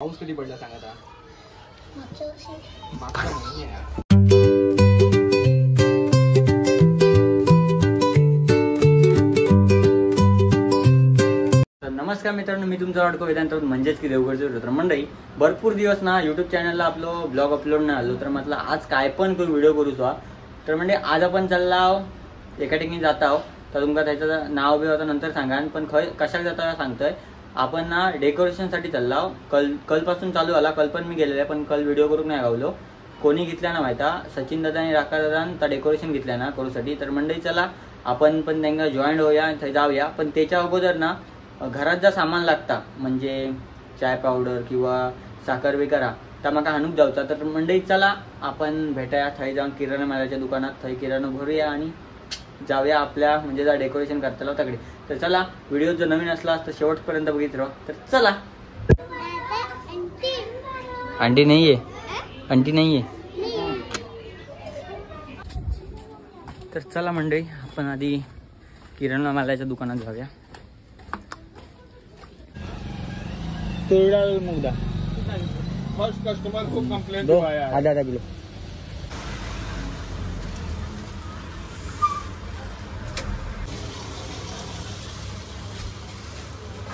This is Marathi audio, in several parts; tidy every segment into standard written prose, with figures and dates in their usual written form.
पाऊस कधी पडला सांगा आता? मागच्या महिन्यात. नमस्कार मित्रांनो, मी तुमचा वाटको वेदांत म्हणजेच की देवगडचे तर मंडळी भरपूर दिवस ना यूट्यूब चॅनलला आपलं ब्लॉग अपलोड नाही आलो, तर म्हटलं आज काय पण करू व्हिडिओ करूचा. तर म्हणजे आज आपण चालला एका ठिकाणी जात आहोत. तर तुमका त्याचं नाव बी होता नंतर सांगा, पण कशाला जाता सांगतोय. आपण ना डेकोरेशनसाठी चालला. कलपासून चालू आला. कल पण मी गेलेला, पण कल व्हिडिओ करून नाही गावलो. कोणी घेतल्या ना माहिती, सचिन दादा आणि राका दादा त्या डेकोरेशन घेतल्या ना करूसाठी. तर मंडळी चला आपण पण त्यांना जॉईंट होऊया, जाऊया. पण त्याच्या अगोदर ना घरात जा सामान लागता, म्हणजे चाय पावडर किंवा साखर वगैरे तर मका हाणूक जाऊचा. तर मंडळी चला आपण भेटाया थंय जाऊन किराणा मालाच्या दुकानात, थंय किराणा भरूया आणि जाऊया आपल्या म्हणजे जा डेकोरेशन करताना तकडे. तर चला, व्हिडिओ जर नवीन असला तर शेवटपर्यंत बघित राहा. तर चला. आंटी नाहीये, आंटी नाहीये. तर चला मंडळी आपण आधी किराणा मालाच्या दुकानात जाऊया. मुगदा फर्स्ट कस्टमर को कंप्लेंट आया है. आधा किलो.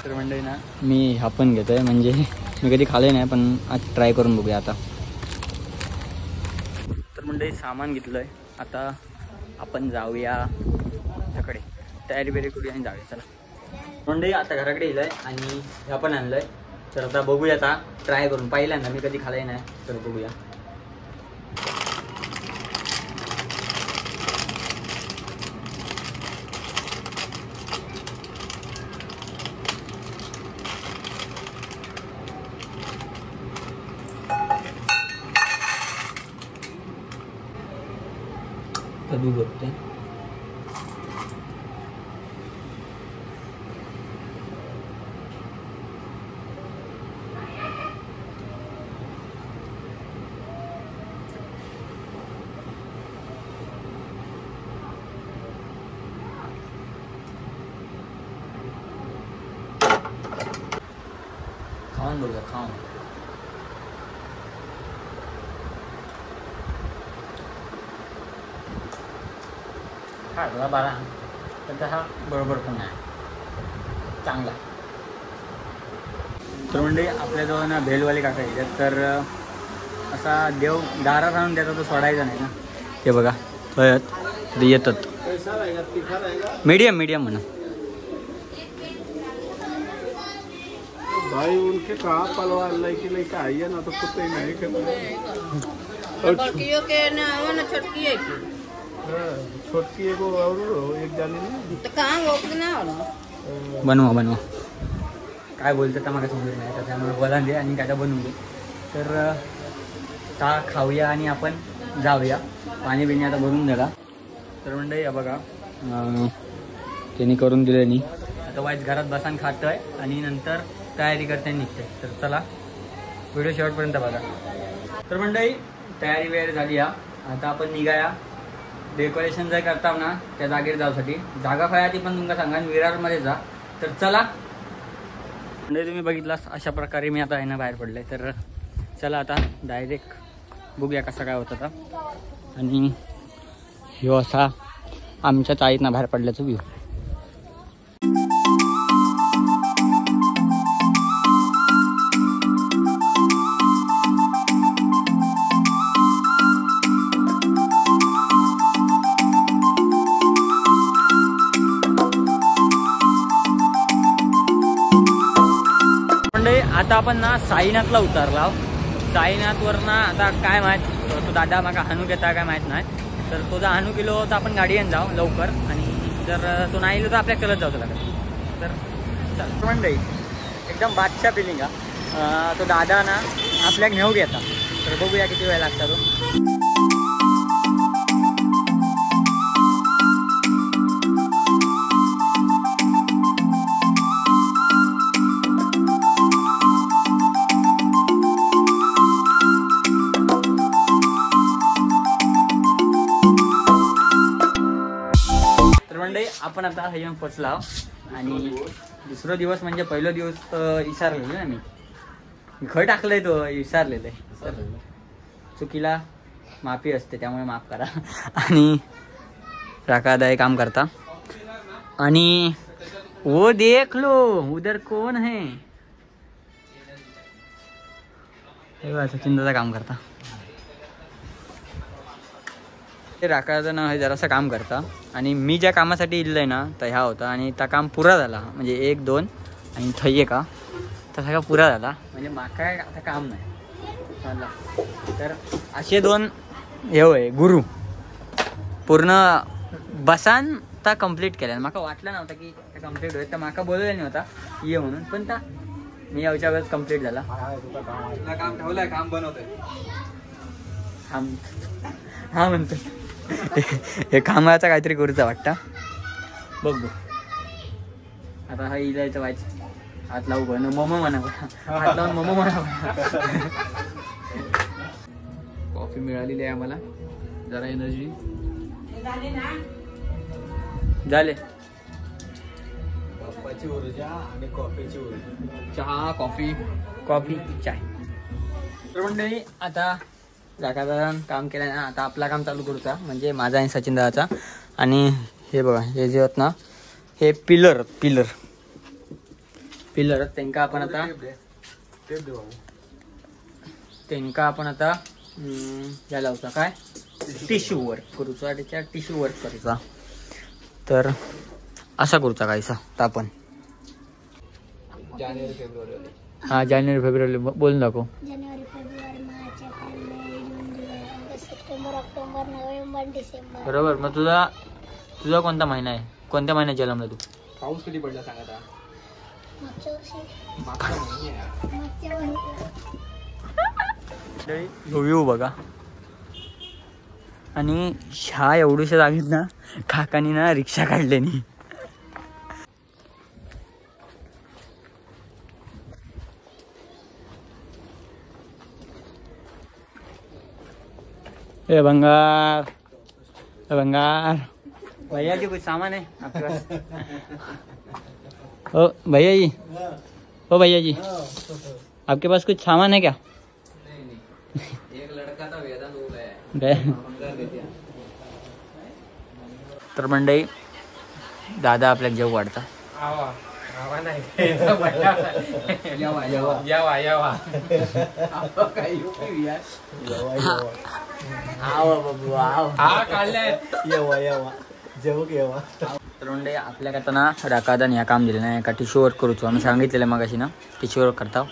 तर मंडळी ना मी हा पण घेतोय, म्हणजे मी कधी खाल्ले नाही, पण आज ट्राय करून बघूया आता. तर मंडळी सामान घेतलंय, आता आपण जाऊया त्याकडे, तयारी बिरी करूया आणि जाऊया. चला मंडळी आता घराकडे येईल आणि ह्या पण आणलंय. तर आता बघूया, आता ट्राय करून पहिल्यांदा मी कधी खाल्ले नाही, तर बघूया. कधी बघते खाऊन बघूया, खाऊन. हा तुला बारा, तर हा बरोबर पण नाही चांगला. तर म्हणजे आपल्याजवळ ना भेलवाले काका येतात, तर असा देव दारात आणून त्याचा तो सोडायचा नाही ना. हे बघा ते येतात. मीडियम मीडियम म्हणा. भाई उनके कहाँ पलवा लड़की लड़का आइए ना तो कुछ ही नहीं बड़कियों के ना वो ना छोटकी है की छोटकी एगो और एक जानी नहीं तो कहाँ वो ना हो बनवा बनवा काय बोलतं तर मला समजत नाही, त्याच्यामुळे बोला दे आणि काय बनवून दे. तर का खाऊया आणि आपण जाऊया. पाणी बिणी आता भरून झाला. तर मंडळी या बघा त्यांनी करून दिले नाही. आता वाईट घरात बसान खातोय आणि नंतर तयारी करते निघते. तर चला व्हिडिओ शेवटपर्यंत बघा. तर मंडळी तयारी वगैरे झाली या. आता आपण निघाया. डेकोरेशन जर करता ना त्या जागेवर जाऊसाठी जागा काय ती पण तुमका सांगा, विरारमध्ये जा. तर चला म्हणजे तुम्ही बघितलास अशा प्रकारे मी आता आहे ना बाहेर पडले. तर चला आता डायरेक्ट बघूया कसा काय होता. आणि ह्यो असा आमच्या चाळीत ना बाहेर पडल्याचा व्ह्यू. आता आपण ना साईनाथला उतरला. साईनाथवर ना आता काय माहीत तो दादा माका हानू घेता काय माहीत नाही. तर तो जर हानू गेलो तर आपण गाडीने जाऊ लवकर, आणि जर तो नाही गेलो तर आपल्या चलत जाऊ लागेल. तर मंडळी एकदम बादशाह फिलिंग हा. तो दादा ना आपल्याक नेऊ घेता. तर बघूया किती वेळ लागता तो. आपण आता हे येऊन पोचला आणि दुसरा दिवस म्हणजे पहिला दिवस विसरलेलो ना मी. खड टाकलंय तो विसरलेलं आहे. चुकीला माफी असते त्यामुळे माफ करा. आणि राकादा हे काम करता. आणि वो देख लो उधर कोण है, सचिन दादा काम करता. ते राकादा ना हे जरासं काम करता. आणि मी ज्या कामासाठी इल्लंय ना तर ह्या होता. आणि त्या काम पुरा झाला म्हणजे 1 2 आणि थैये का तर सगळा पुरा झाला. म्हणजे माका आता काम नाही. तर असे 2 हे होय गुरु पूर्ण बसान ता कंप्लीट केल्या. माका वाटलं नव्हतं की कंप्लीट होईल. तर माका बोलवलं नाही होता ये म्हणून. पण ता मी याच्या वेळेस कंप्लीट झाला. काम ठेवलंय, काम बनवतोय. हा म्हणतो हे कामाचा काहीतरी करूचा वाटतं. बघ आता हा इलायचं व्हायचं. हात लावू बन मोमो म्हणा, हात लावून मोमो म्हणा. कॉफी मिळालेली आहे आम्हाला, जरा एनर्जी झाले. बाप्पाची ऊर्जा आणि कॉफीची ऊर्जा. चहा कॉफी चाय. तर मंडळी आता राकादादान काम केलं ना. आता आपला काम चालू करूचा म्हणजे माझा आणि सचिन दादाचा. आणि हे बघा हे जे आहेत ना हे पिलर त्यांका आपण आता या लावता काय टिश्यू वर्क करूचा. त्याच्या टिश्यू वर्क करायचा. तर असा करूचा कायसा तर आपण जानेवारी फेब्रुवारी. हा जानेवारी फेब्रुवारी बोलून दाखव. जानेवारी फेब्रुवारी मार्च एप्रिल मे जून जुलै ऑगस्ट सप्टेंबर ऑक्टोबर नोव्हेंबर डिसेंबर. बरोबर. मग तुझा कोणता महिना आहे, कोणत्या महिन्यात जन्मला तू? पाऊस कधी पडला सांग आता. मागच्या वर्षी व्ह्यू बघा. आणि ह्या एवढ्याशा जागेत ना काकानी ना रिक्षा काढल्यानी. ए भंगार भैया जी कुछ सामान है आपके पास? ओ भैया जी आपके पास कुछ सामान है क्या? एक लड़का था वेदांत हो गया. तर मंडळी दादा आपल्याला जेव वाढता. तर मंडळी आपल्याला आता ना राकादान ह्या काम दिलं नाही. एका टिश्यू वर्क करूचो. आम्ही सांगितलेलं मग अशी ना टिश्यू वर्क करता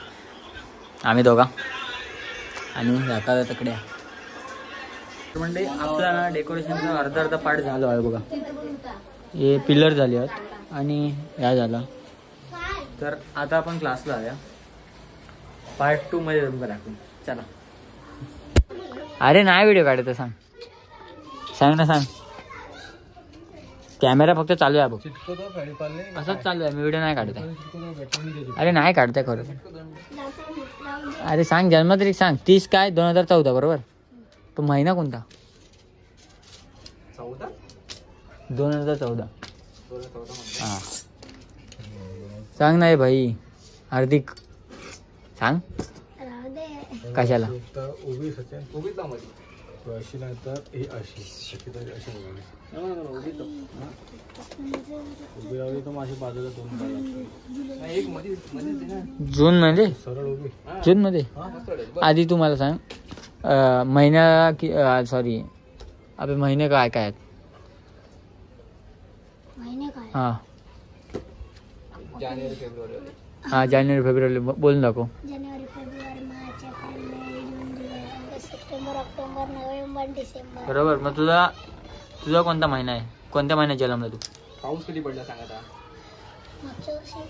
आम्ही दोघा. आणि राकादा तकडे म्हणजे आपला ना डेकोरेशनचा अर्धा पार्ट झालो आहे बघा. हे पिलर झाले आहेत आणि ह्या झाला. तर आता आपण क्लासला आहे. पार्ट 2 मध्ये जमका दाखवू. चला. अरे नाही व्हिडिओ काढायचा सांग ना. कॅमेरा फक्त चालू आहे बघ. असंच चालू आहे. मी व्हिडिओ नाही काढत आहे. अरे नाही काढताय खरं. अरे सांग जन्मतारीख सांग. 30 काय 2014 बरोबर. तो महिना कोणता? 2014. हा सांग नाही भाई. हार्दिक सांग कशाला. अशी नाही तर ही अशी उभी राहिली तर माझी बाजूला 2 जून मध्ये. सरळ उभी जून मध्ये. आधी तू मला सांग महिना की सॉरी अबे महिने काय आहेत? हा जानेवारी फेब्रुवारी. हा जानेवारी फेब्रुवारी बोलून दाखव. जानेवारी फेब्रुवारी मार्च एप्रिल मे जून जुलै ऑगस्ट सप्टेंबर ऑक्टोबर नोव्हेंबर डिसेंबर. बरोबर. मग तुझा कोणता महिना आहे, कोणत्या महिन्यात जन्मला तू? पाऊस कधी पडला सांग आता. मागच्या वर्षी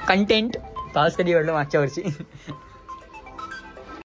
कंटेंट पाऊस कधी पडलो मागच्या वर्षी.